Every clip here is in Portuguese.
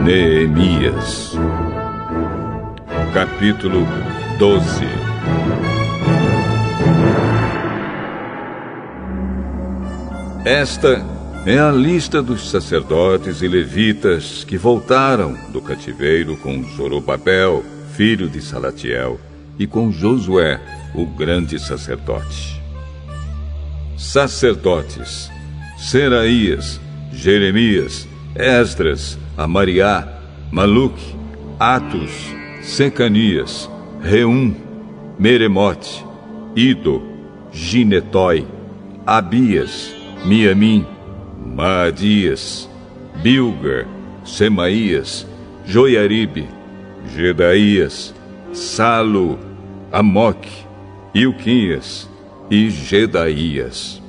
Neemias. Capítulo 12. Esta é a lista dos sacerdotes e levitas que voltaram do cativeiro com Zorobabel, filho de Salatiel, e com Josué, o grande sacerdote. Sacerdotes: Seraías, Jeremias, Esdras, Amariá, Maluque, Atos, Secanias, Reum, Meremote, Ido, Ginetói, Abias, Miamim, Maadias, Bilga, Semaías, Joiaribe, Jedaías, Salo, Amoque, Ilquias e Gedaías.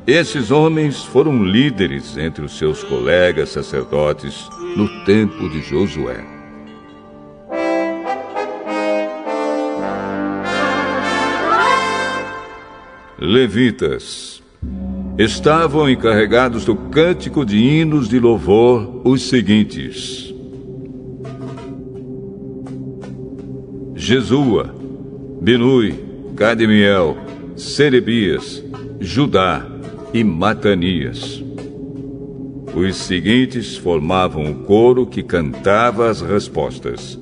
Esses homens foram líderes entre os seus colegas sacerdotes no tempo de Josué. Levitas estavam encarregados do cântico de hinos de louvor os seguintes: Jesua, Binui, Cadmiel, Serebias, Judá e Matanias. Os seguintes formavam o coro que cantava as respostas: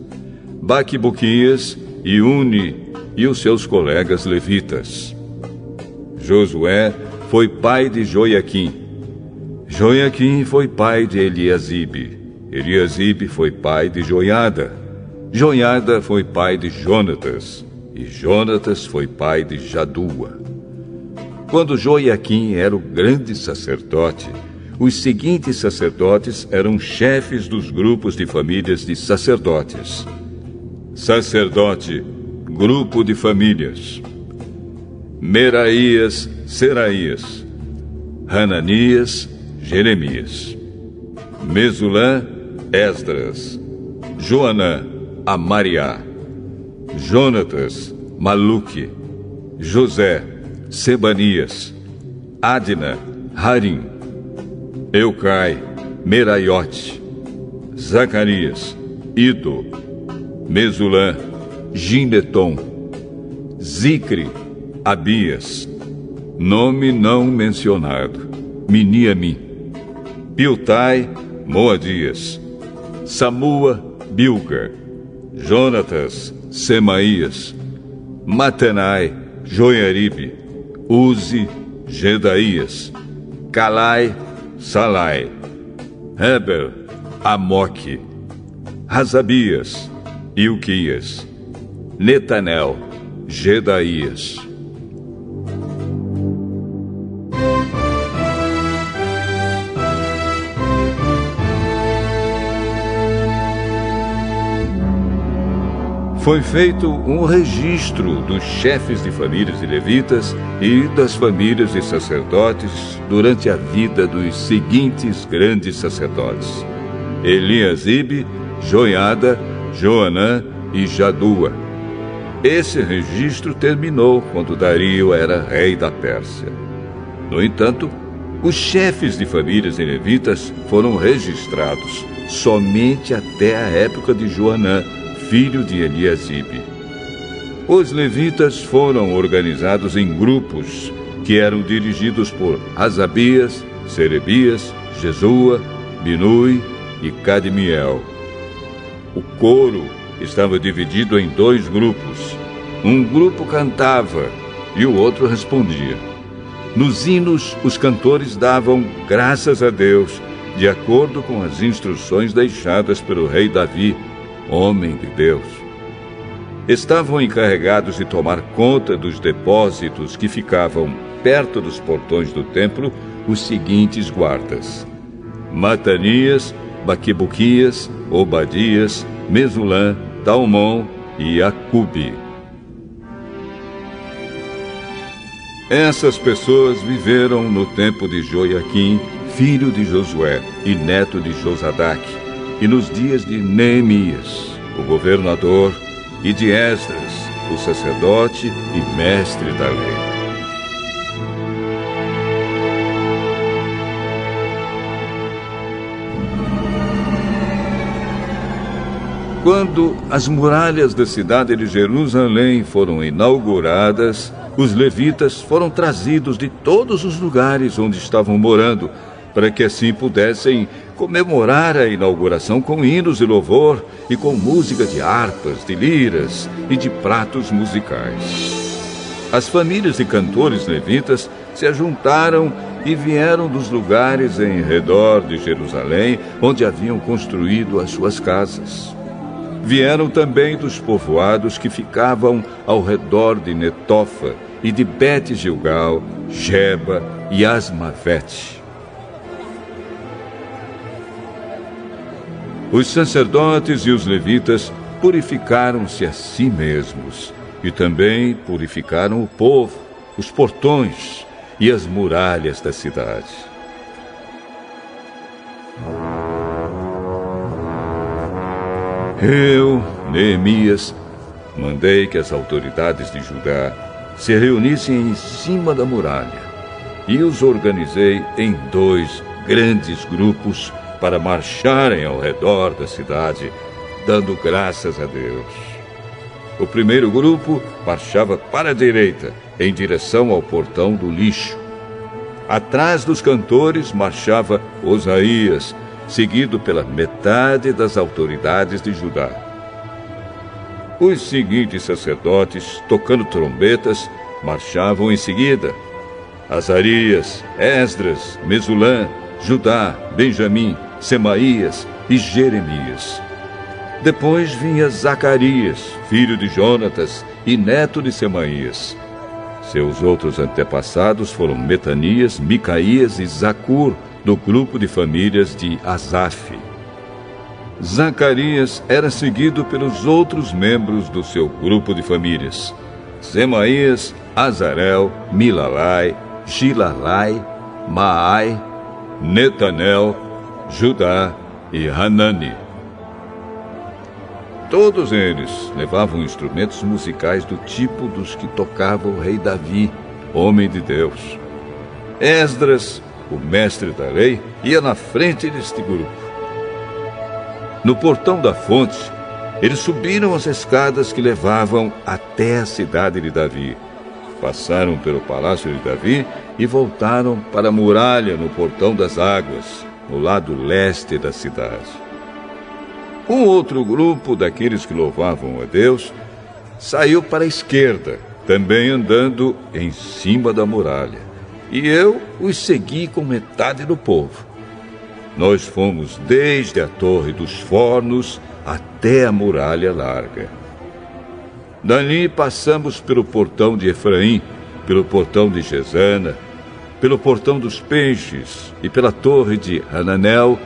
Baquibuquias e Uni e os seus colegas levitas. Josué foi pai de Joiaquim. Joiaquim foi pai de Eliasibe. Eliasibe foi pai de Joiada. Joiada foi pai de Jonatas. E Jonatas foi pai de Jadua. Quando Joiaquim era o grande sacerdote, os seguintes sacerdotes eram chefes dos grupos de famílias de sacerdotes. Sacerdote, grupo de famílias: Meraías, Seraías, Hananias, Jeremias, Mesulã, Esdras, Joanã, Amariá, Jonatas, Maluque, José, Sebanias, Adna, Harim, Eucai, Meraiote, Zacarias, Ido, Mesulã, Gineton, Zicre, Abias, nome não mencionado, Miniamim, Piltai, Moadias, Samua, Bilga, Jonatas, Semaías, Matenai, Joiaribe, Uzi, Gedaías, Calai, Salai, Heber, Amoque, Razabias, Ilquias, Netanel, Gedaías. Foi feito um registro dos chefes de famílias de levitas e das famílias de sacerdotes durante a vida dos seguintes grandes sacerdotes: Eliasibe, Joiada, Joanã e Jadua. Esse registro terminou quando Dario era rei da Pérsia. No entanto, os chefes de famílias de levitas foram registrados somente até a época de Joanã, filho de Eliasibe. Os levitas foram organizados em grupos que eram dirigidos por Hazabias, Serebias, Jesua, Binui e Cadmiel. O coro estava dividido em dois grupos. Um grupo cantava e o outro respondia. Nos hinos, os cantores davam graças a Deus, de acordo com as instruções deixadas pelo rei Davi, homem de Deus. Estavam encarregados de tomar conta dos depósitos que ficavam perto dos portões do templo os seguintes guardas: Matanias, Baquibuquias, Obadias, Mesulã, Talmon e Acube. Essas pessoas viveram no tempo de Joiaquim, filho de Josué e neto de Josadaque, e nos dias de Neemias, o governador, e de Esdras, o sacerdote e mestre da lei. Quando as muralhas da cidade de Jerusalém foram inauguradas, os levitas foram trazidos de todos os lugares onde estavam morando, para que assim pudessem comemorar a inauguração com hinos de louvor e com música de harpas, de liras e de pratos musicais. As famílias de cantores levitas se ajuntaram e vieram dos lugares em redor de Jerusalém, onde haviam construído as suas casas. Vieram também dos povoados que ficavam ao redor de Netofa e de Bet-Gilgal, Geba e Asmavete. Os sacerdotes e os levitas purificaram-se a si mesmos e também purificaram o povo, os portões e as muralhas da cidade. Eu, Neemias, mandei que as autoridades de Judá se reunissem em cima da muralha e os organizei em 2 grandes grupos para marcharem ao redor da cidade, dando graças a Deus. O primeiro grupo marchava para a direita, em direção ao portão do lixo. Atrás dos cantores marchava Osaías, seguido pela metade das autoridades de Judá. Os seguintes sacerdotes, tocando trombetas, marchavam em seguida: Azarias, Esdras, Mesulã, Judá, Benjamim, Semaías e Jeremias. Depois vinha Zacarias, filho de Jonatas e neto de Semaías. Seus outros antepassados foram Metanias, Micaías e Zacur, do grupo de famílias de Asaf. Zacarias era seguido pelos outros membros do seu grupo de famílias: Semaías, Azarel, Milalai, Gilalai, Maai, Netanel, Judá e Hanani. Todos eles levavam instrumentos musicais do tipo dos que tocava o rei Davi, homem de Deus. Esdras, o mestre da lei, ia na frente deste grupo. No portão da fonte, eles subiram as escadas que levavam até a cidade de Davi. Passaram pelo palácio de Davi e voltaram para a muralha no portão das águas, no lado leste da cidade. Um outro grupo daqueles que louvavam a Deus saiu para a esquerda, também andando em cima da muralha, e eu os segui com metade do povo. Nós fomos desde a Torre dos Fornos até a muralha larga. Dali passamos pelo portão de Efraim, pelo portão de Gesana, pelo portão dos Peixes e pela torre de Hananel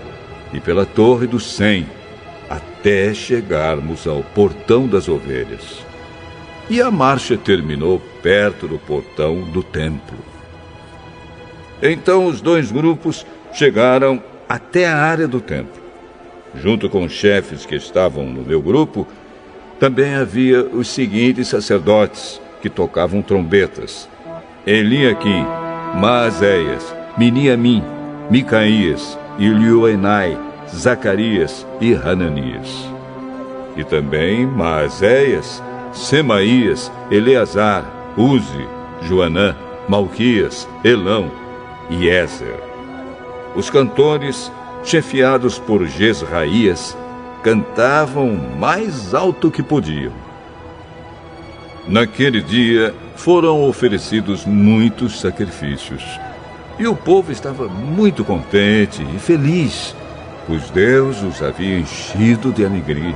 e pela torre do Sem, até chegarmos ao portão das ovelhas. E a marcha terminou perto do portão do templo. Então os 2 grupos chegaram até a área do templo. Junto com os chefes que estavam no meu grupo, também havia os seguintes sacerdotes que tocavam trombetas: Eliaquim, Maazéias, Miniamim, Micaías, Ilioenai, Zacarias e Hananias. E também Maazéias, Semaías, Eleazar, Uzi, Joanã, Malquias, Elão e Ézer. Os cantores, chefiados por Jezraías, cantavam mais alto que podiam. Naquele dia foram oferecidos muitos sacrifícios, e o povo estava muito contente e feliz, pois Deus os havia enchido de alegria.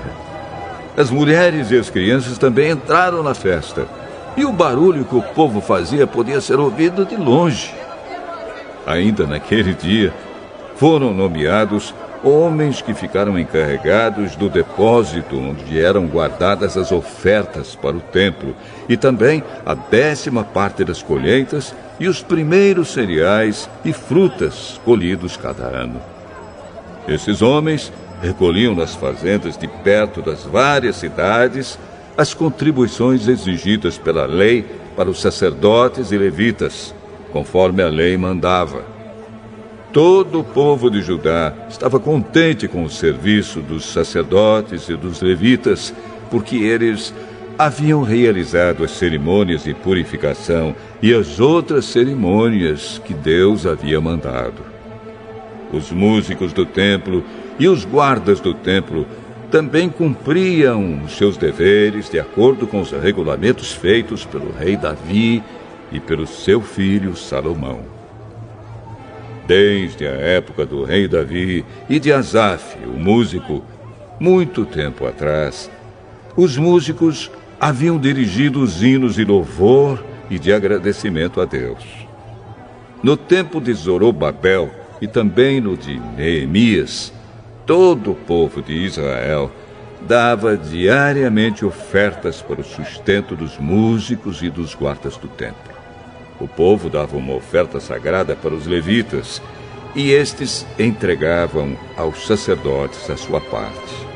As mulheres e as crianças também entraram na festa, e o barulho que o povo fazia podia ser ouvido de longe. Ainda naquele dia, foram nomeados homens que ficaram encarregados do depósito onde eram guardadas as ofertas para o templo, e também a 10ª parte das colheitas e os primeiros cereais e frutas colhidos cada ano. Esses homens recolhiam nas fazendas de perto das várias cidades as contribuições exigidas pela lei para os sacerdotes e levitas, conforme a lei mandava. Todo o povo de Judá estava contente com o serviço dos sacerdotes e dos levitas, porque eles haviam realizado as cerimônias de purificação e as outras cerimônias que Deus havia mandado. Os músicos do templo e os guardas do templo também cumpriam os seus deveres de acordo com os regulamentos feitos pelo rei Davi e pelo seu filho Salomão. Desde a época do rei Davi e de Asaf, o músico, muito tempo atrás, os músicos haviam dirigido os hinos de louvor e de agradecimento a Deus. No tempo de Zorobabel e também no de Neemias, todo o povo de Israel dava diariamente ofertas para o sustento dos músicos e dos guardas do templo. O povo dava uma oferta sagrada para os levitas, e estes entregavam aos sacerdotes a sua parte.